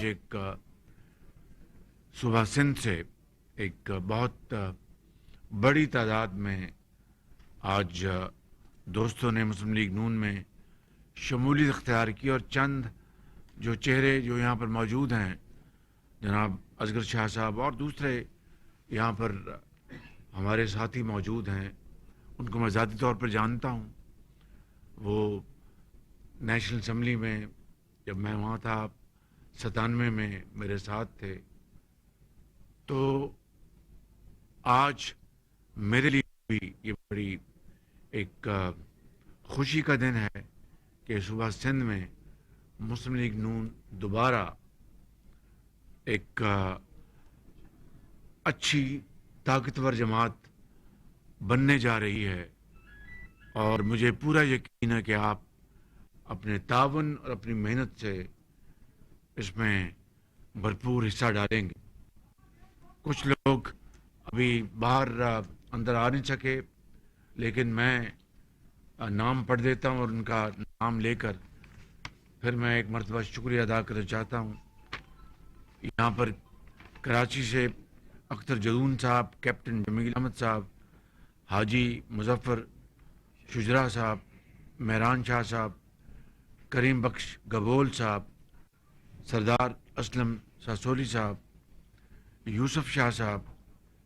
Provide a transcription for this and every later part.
ایک صوبہ سندھ سے ایک بہت بڑی تعداد میں آج دوستوں نے مسلم لیگ نون میں شمولیت اختیار کی، اور چند جو چہرے جو یہاں پر موجود ہیں، جناب اصغر شاہ صاحب اور دوسرے یہاں پر ہمارے ساتھی موجود ہیں، ان کو میں ذاتی طور پر جانتا ہوں۔ وہ نیشنل اسمبلی میں جب میں وہاں تھا 97 میں میرے ساتھ تھے۔ تو آج میرے لیے بھی یہ بڑی ایک خوشی کا دن ہے کہ صوبہ سندھ میں مسلم لیگ نون دوبارہ ایک اچھی طاقتور جماعت بننے جا رہی ہے، اور مجھے پورا یقین ہے کہ آپ اپنے تعاون اور اپنی محنت سے اس میں بھرپور حصہ ڈالیں گے۔ کچھ لوگ ابھی باہر اندر آ نہیں سکے، لیکن میں نام پڑھ دیتا ہوں اور ان کا نام لے کر پھر میں ایک مرتبہ شکریہ ادا کرنا چاہتا ہوں۔ یہاں پر کراچی سے اختر جدون صاحب، کیپٹن جمیل احمد صاحب، حاجی مظفر شجرا صاحب، مہران شاہ صاحب، کریم بخش گبول صاحب، سردار اسلم ساسولی صاحب، یوسف شاہ صاحب،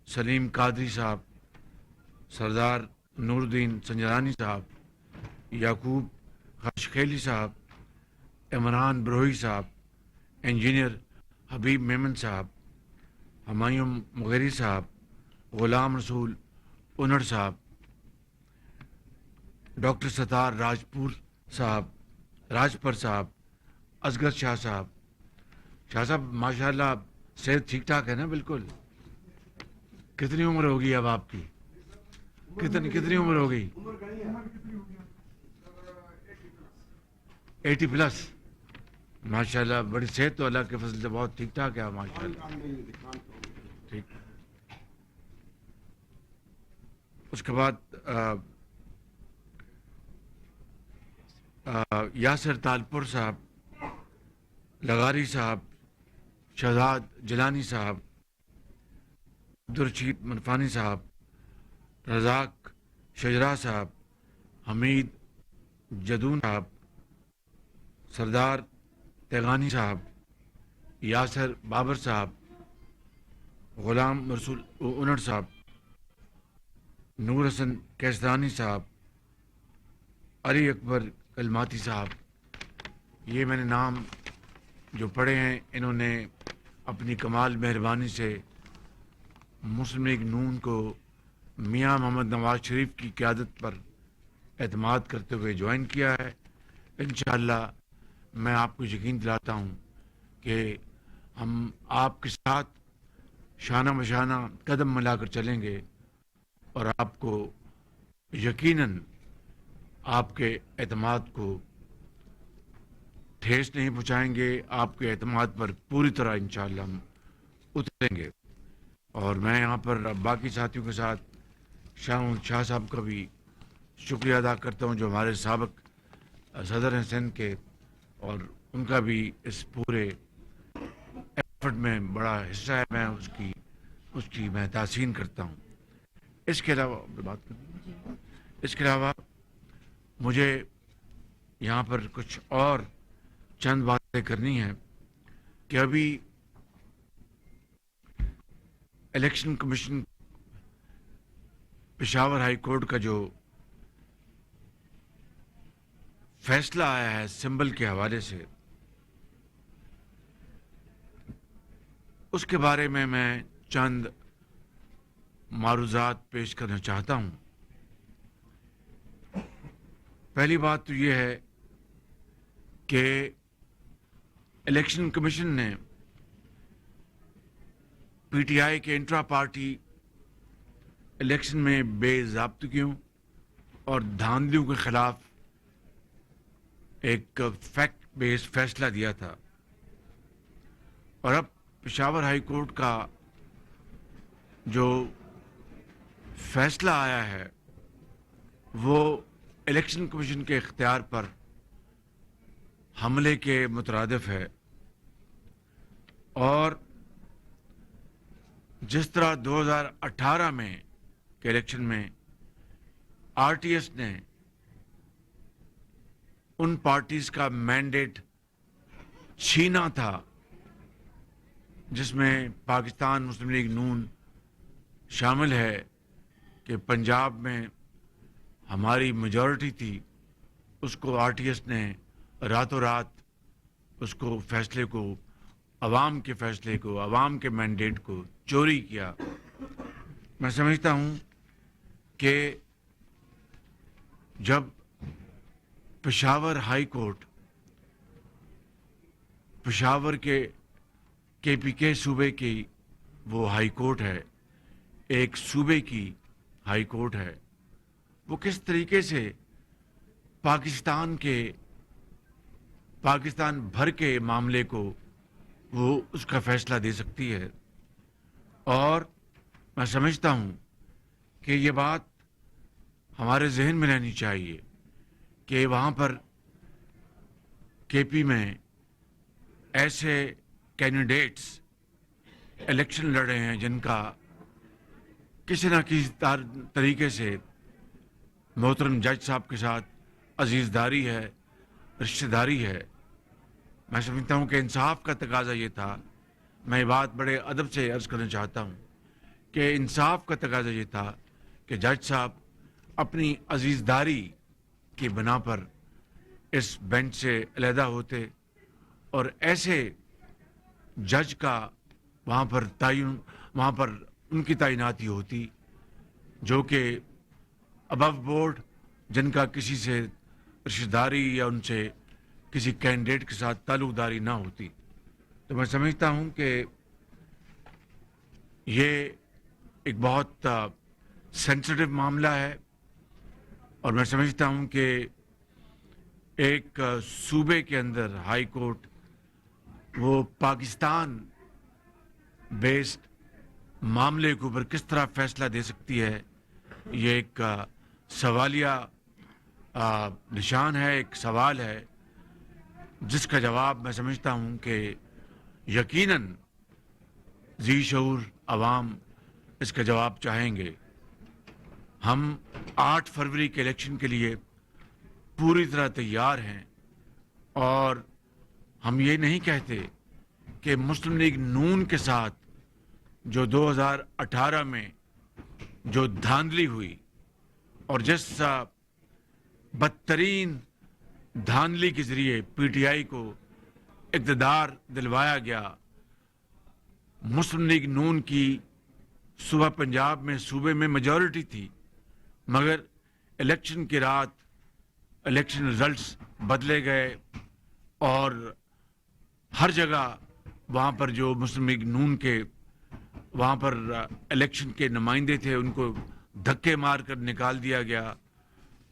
سلیم قادری صاحب، سردار نور الدین سنجرانی صاحب، یعقوب خاشخیلی صاحب، عمران بروہی صاحب، انجینئر حبیب میمن صاحب، ہمایوں مغیری صاحب، غلام رسول انڑ صاحب، ڈاکٹر ستار راجپر صاحب، اصغر شاہ صاحب۔ شاہ صاحب ماشاءاللہ صحت ٹھیک ٹھاک ہے نا؟ بالکل۔ کتنی عمر ہوگی اب آپ کی؟ کتنی عمر ہو گئی؟ 80 پلس۔ ماشاءاللہ بڑی صحت تو اللہ کے فضل سے بہت ٹھیک ٹھاک ہے ماشاءاللہ۔ ٹھیک۔ اس کے بعد یاسر تالپور صاحب، لغاری صاحب، شہزاد جیلانی صاحب، عبدالرشید منفانی صاحب، رزاق شجرا صاحب، حمید جدون صاحب، سردار تیغانی صاحب، یاسر بابر صاحب، غلام رسول انڑ صاحب، نور حسن کیسرانی صاحب، علی اکبر کلماتی صاحب۔ یہ میں نے نام جو پڑھے ہیں، انہوں نے اپنی کمال مہربانی سے مسلم لیگ نون کو میاں محمد نواز شریف کی قیادت پر اعتماد کرتے ہوئے جوائن کیا ہے۔ انشاءاللہ میں آپ کو یقین دلاتا ہوں کہ ہم آپ کے ساتھ شانہ بشانہ قدم ملا کر چلیں گے، اور آپ کو یقیناً آپ کے اعتماد کو ٹھیس نہیں پہنچائیں گے، آپ کے اعتماد پر پوری طرح انشاءاللہ ہم اتریں گے۔ اور میں یہاں پر باقی ساتھیوں کے ساتھ شاہ صاحب کا بھی شکریہ ادا کرتا ہوں، جو ہمارے سابق صدر ہیں سندھ کے، اور ان کا بھی اس پورے ایفرٹ میں بڑا حصہ ہے۔ میں اس کی میں تحسین کرتا ہوں۔ اس کے علاوہ مجھے یہاں پر کچھ اور چند باتیں کرنی ہیں کہ ابھی election commission Peshawar high court کا جو فیصلہ آیا ہے سمبل کے حوالے سے، اس کے بارے میں چند معروضات پیش کرنا چاہتا ہوں۔ پہلی بات تو یہ ہے کہ الیکشن کمیشن نے پی ٹی آئی کے انٹرا پارٹی الیکشن میں بے ضابطگیوں اور دھاندلیوں کے خلاف ایک فیکٹ بیس فیصلہ دیا تھا، اور اب پشاور ہائی کورٹ کا جو فیصلہ آیا ہے وہ الیکشن کمیشن کے اختیار پر حملے کے مترادف ہے۔ اور جس طرح 2018 میں کے الیکشن میں آر ٹی ایس نے ان پارٹیز کا مینڈیٹ چھینا تھا جس میں پاکستان مسلم لیگ نون شامل ہے کہ پنجاب میں ہماری میجورٹی تھی، اس کو آر ٹی ایس نے راتوں رات اس کو فیصلے کو، عوام کے فیصلے کو، عوام کے مینڈیٹ کو چوری کیا۔ میں سمجھتا ہوں کہ جب پشاور ہائی کورٹ، پشاور کے پی کے صوبے کی وہ ہائی کورٹ ہے، ایک صوبے کی ہائی کورٹ ہے، وہ کس طریقے سے پاکستان بھر کے معاملے کو وہ اس کا فیصلہ دے سکتی ہے۔ اور میں سمجھتا ہوں کہ یہ بات ہمارے ذہن میں رہنی چاہیے کہ وہاں پر کے پی میں ایسے کینڈیڈیٹس الیکشن لڑ رہے ہیں جن کا کسی نہ کسی طریقے سے محترم جج صاحب کے ساتھ عزیزداری ہے، رشتہ داری ہے۔ میں سمجھتا ہوں کہ انصاف کا تقاضا یہ تھا، میں یہ بات بڑے ادب سے عرض کرنا چاہتا ہوں کہ انصاف کا تقاضا یہ تھا کہ جج صاحب اپنی عزیزداری کی بنا پر اس بینچ سے علیحدہ ہوتے اور ایسے جج کا وہاں پر ان کی تعیناتی ہوتی جو کہ ابو بورڈ، جن کا کسی سے رشتہ داری یا ان سے کسی کینڈیڈیٹ کے ساتھ تعلق داری نہ ہوتی۔ تو میں سمجھتا ہوں کہ یہ ایک بہت سینسٹیو معاملہ ہے، اور میں سمجھتا ہوں کہ ایک صوبے کے اندر ہائی کورٹ وہ پاکستان بیسڈ معاملے کے اوپر کس طرح فیصلہ دے سکتی ہے، یہ ایک سوالیہ نشان ہے، ایک سوال ہے جس کا جواب میں سمجھتا ہوں کہ یقیناً ذی شعور عوام اس کا جواب چاہیں گے۔ ہم 8 فروری کے الیکشن کے لیے پوری طرح تیار ہیں، اور ہم یہ نہیں کہتے کہ مسلم لیگ نون کے ساتھ جو 2018 میں جو دھاندلی ہوئی اور جس بدترین دھاندلی کے ذریعے پی ٹی آئی کو اقتدار دلوایا گیا، مسلم لیگ نون کی صوبہ پنجاب میں صوبے میں میجورٹی تھی، مگر الیکشن کی رات الیکشن رزلٹس بدلے گئے اور ہر جگہ وہاں پر جو مسلم لیگ نون کے وہاں پر الیکشن کے نمائندے تھے ان کو دھکے مار کر نکال دیا گیا،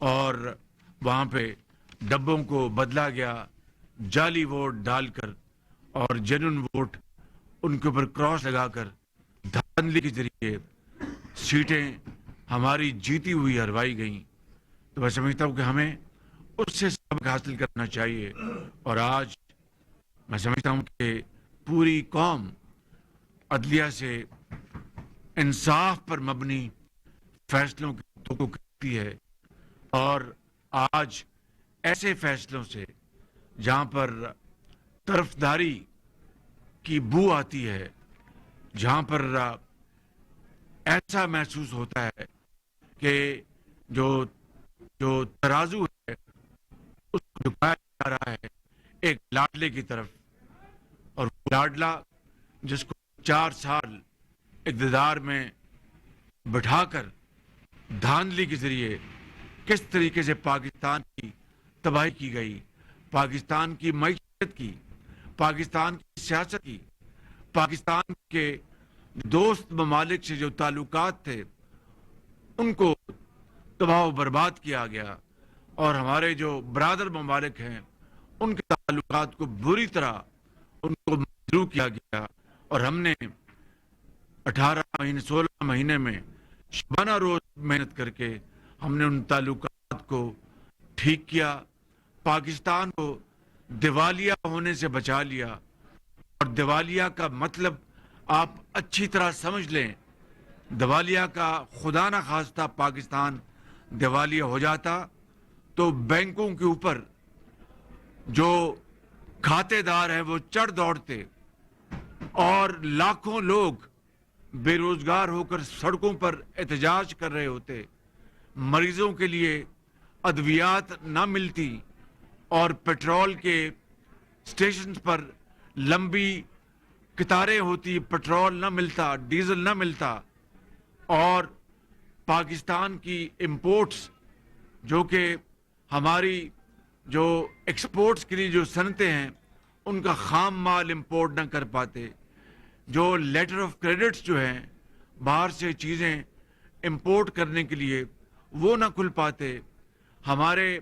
اور وہاں پہ ڈبوں کو بدلا گیا جعلی ووٹ ڈال کر، اور جینون ووٹ ان کے اوپر کراس لگا کر دھاندلی کے ذریعے سیٹیں ہماری جیتی ہوئی ہروائی گئیں۔ تو میں سمجھتا ہوں کہ ہمیں اس سے سبق حاصل کرنا چاہیے، اور آج میں سمجھتا ہوں کہ پوری قوم عدلیہ سے انصاف پر مبنی فیصلوں کی توقع کرتی ہے، اور آج ایسے فیصلوں سے جہاں پر طرفداری کی بو آتی ہے، جہاں پر ایسا محسوس ہوتا ہے کہ جو ترازو ہے اس کو جھکایا جا رہا ہے ایک لاڈلے کی طرف، اور لاڈلا جس کو 4 سال اقتدار میں بٹھا کر دھاندلی کے ذریعے کس طریقے سے پاکستان کی تباہی کی گئی، پاکستان کی معیشت کی، پاکستان کی سیاست کی، پاکستان کے دوست ممالک سے جو تعلقات تھے ان کو تباہ و برباد کیا گیا، اور ہمارے جو برادر ممالک ہیں ان کے تعلقات کو بری طرح ان کو مجروح کیا گیا، اور ہم نے 16 مہینے میں شبانہ روز محنت کر کے ہم نے ان تعلقات کو ٹھیک کیا، پاکستان کو دیوالیہ ہونے سے بچا لیا، اور دیوالیہ کا مطلب آپ اچھی طرح سمجھ لیں. دیوالیہ کا خدا نہ خواستہ پاکستان دیوالیہ ہو جاتا تو بینکوں کے اوپر جو کھاتے دار ہیں وہ چڑھ دوڑتے اور لاکھوں لوگ بے روزگار ہو کر سڑکوں پر احتجاج کر رہے ہوتے. مریضوں کے لیے ادویات نہ ملتی اور پیٹرول کے اسٹیشنز پر لمبی قطاریں ہوتی, پیٹرول نہ ملتا, ڈیزل نہ ملتا, اور پاکستان کی امپورٹس جو کہ ہماری جو ایکسپورٹس کے لیے جو صنعتیں ہیں ان کا خام مال امپورٹ نہ کر پاتے, جو لیٹر آف کریڈٹس جو ہیں باہر سے چیزیں امپورٹ کرنے کے لیے وہ نہ کھل پاتے, ہمارے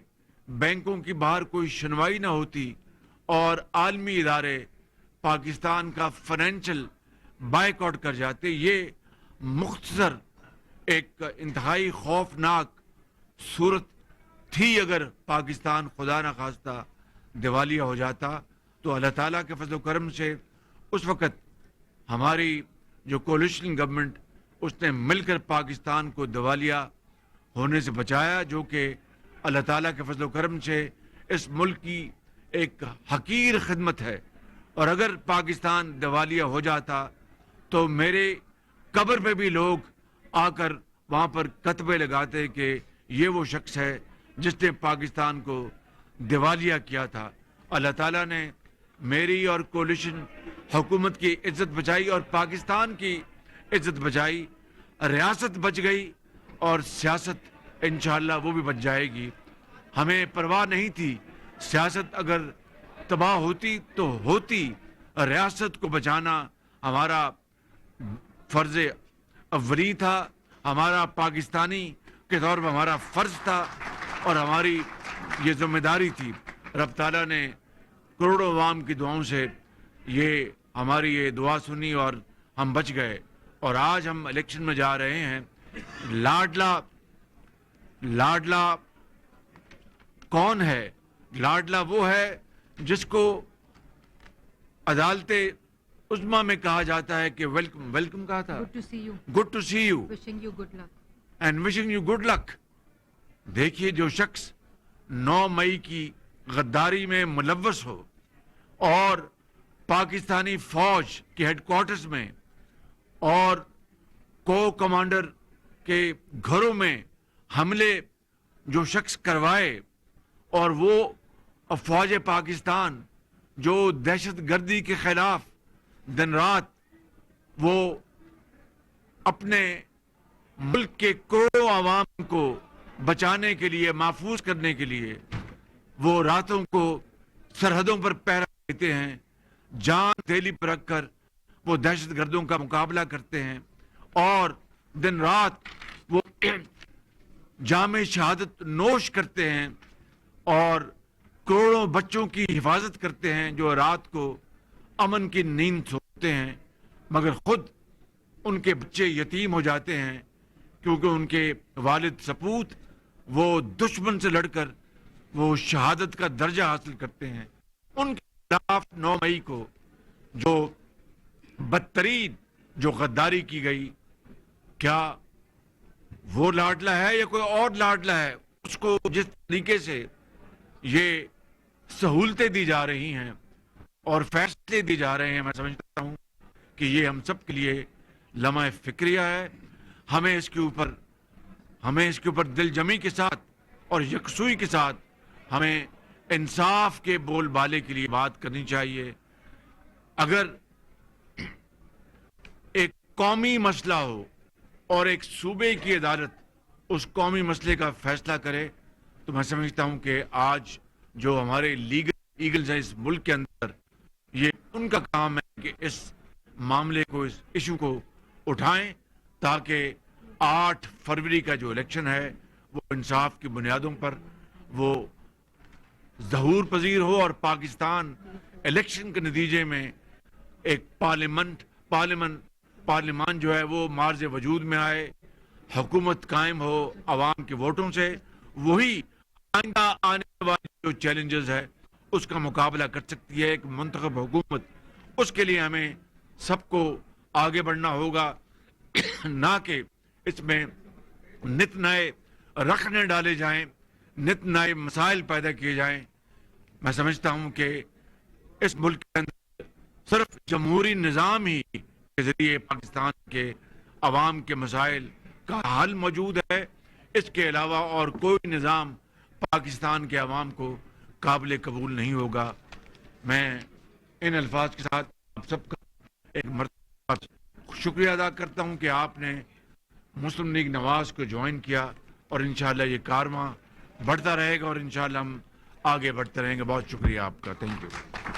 بینکوں کی باہر کوئی سنوائی نہ ہوتی اور عالمی ادارے پاکستان کا فائنینشل بائیک آؤٹ کر جاتے. یہ مختصر ایک انتہائی خوفناک صورت تھی. اگر پاکستان خدا نہ خواستہ دیوالیہ ہو جاتا تو اللہ تعالیٰ کے فضل و کرم سے اس وقت ہماری جو کولیشن گورنمنٹ اس نے مل کر پاکستان کو دیوالیہ ہونے سے بچایا, جو کہ اللہ تعالیٰ کے فضل و کرم سے اس ملک کی ایک حقیر خدمت ہے. اور اگر پاکستان دیوالیہ ہو جاتا تو میرے قبر پہ بھی لوگ آ کر وہاں پر کتبے لگاتے کہ یہ وہ شخص ہے جس نے پاکستان کو دیوالیہ کیا تھا. اللہ تعالیٰ نے میری اور کولیشن حکومت کی عزت بچائی اور پاکستان کی عزت بچائی, ریاست بچ گئی اور سیاست انشاءاللہ وہ بھی بچ جائے گی. ہمیں پرواہ نہیں تھی, سیاست اگر تباہ ہوتی تو ہوتی, ریاست کو بچانا ہمارا فرض اولی تھا, ہمارا پاکستانی کے طور پر ہمارا فرض تھا اور ہماری یہ ذمہ داری تھی. رب تعالیٰ نے کروڑوں عوام کی دعاؤں سے یہ ہماری یہ دعا سنی اور ہم بچ گئے. اور آج ہم الیکشن میں جا رہے ہیں. لاڈلا کون ہے؟ لاڈلا وہ ہے جس کو عدالت عظمیٰ میں کہا جاتا ہے کہ ویلکم کہا تھا, good to see you and wishing you good luck. دیکھیے, جو شخص 9 مئی کی غداری میں ملوث ہو اور پاکستانی فوج کے ہیڈ کوارٹرز میں اور کو کمانڈر کے گھروں میں حملے جو شخص کروائے, اور وہ افواج پاکستان جو دہشت گردی کے خلاف دن رات وہ اپنے ملک کے کروڑوں عوام کو بچانے کے لیے, محفوظ کرنے کے لیے وہ راتوں کو سرحدوں پر پہرا دیتے ہیں, جان تیلی پر رکھ کر وہ دہشت گردوں کا مقابلہ کرتے ہیں اور دن رات وہ جام شہادت نوش کرتے ہیں اور کروڑوں بچوں کی حفاظت کرتے ہیں جو رات کو امن کی نیند سوتے ہیں, مگر خود ان کے بچے یتیم ہو جاتے ہیں کیونکہ ان کے والد سپوت وہ دشمن سے لڑ کر وہ شہادت کا درجہ حاصل کرتے ہیں. ان کے خلاف 9 مئی کو جو بدترین جو غداری کی گئی, کیا وہ لاڈلا ہے یا کوئی اور لاڈلا ہے؟ اس کو جس طریقے سے یہ سہولتیں دی جا رہی ہیں اور فیصلے دی جا رہے ہیں, میں سمجھتا ہوں کہ یہ ہم سب کے لیے لمحہ فکریہ ہے. ہمیں اس کے اوپر دل جمی کے ساتھ اور یکسوئی کے ساتھ ہمیں انصاف کے بول بالے کے لیے بات کرنی چاہیے. اگر ایک قومی مسئلہ ہو اور ایک صوبے کی عدالت اس قومی مسئلے کا فیصلہ کرے تو میں سمجھتا ہوں کہ آج جو ہمارے لیگل ایگلز ہیں اس ملک کے اندر, یہ ان کا کام ہے کہ اس معاملے کو, اس ایشو کو اٹھائیں تاکہ 8 فروری کا جو الیکشن ہے وہ انصاف کی بنیادوں پر وہ ظہور پذیر ہو اور پاکستان الیکشن کے نتیجے میں ایک پارلیمان جو ہے وہ مارز وجود میں آئے, حکومت قائم ہو عوام کے ووٹوں سے. وہی آئندہ آنے والی جو چیلنجز ہے اس کا مقابلہ کر سکتی ہے ایک منتخب حکومت. اس کے لیے ہمیں سب کو آگے بڑھنا ہوگا، نہ کہ اس میں نت نئے رکھنے ڈالے جائیں، نت نئے مسائل پیدا کیے جائیں۔ میں سمجھتا ہوں کہ اس ملک کے اندر صرف جمہوری نظام ہی کے ذریعے پاکستان کے عوام کے مسائل کا حل موجود ہے۔ اس کے علاوہ اور کوئی نظام پاکستان کے عوام کو قابل قبول نہیں ہوگا۔ میں ان الفاظ کے ساتھ آپ سب کا ایک مرتبہ شکریہ ادا کرتا ہوں کہ آپ نے مسلم لیگ نواز کو جوائن کیا، اور انشاءاللہ یہ کارواں بڑھتا رہے گا، اور انشاءاللہ ہم آگے بڑھتے رہیں گے۔ بہت شکریہ آپ کا، تھینک یو۔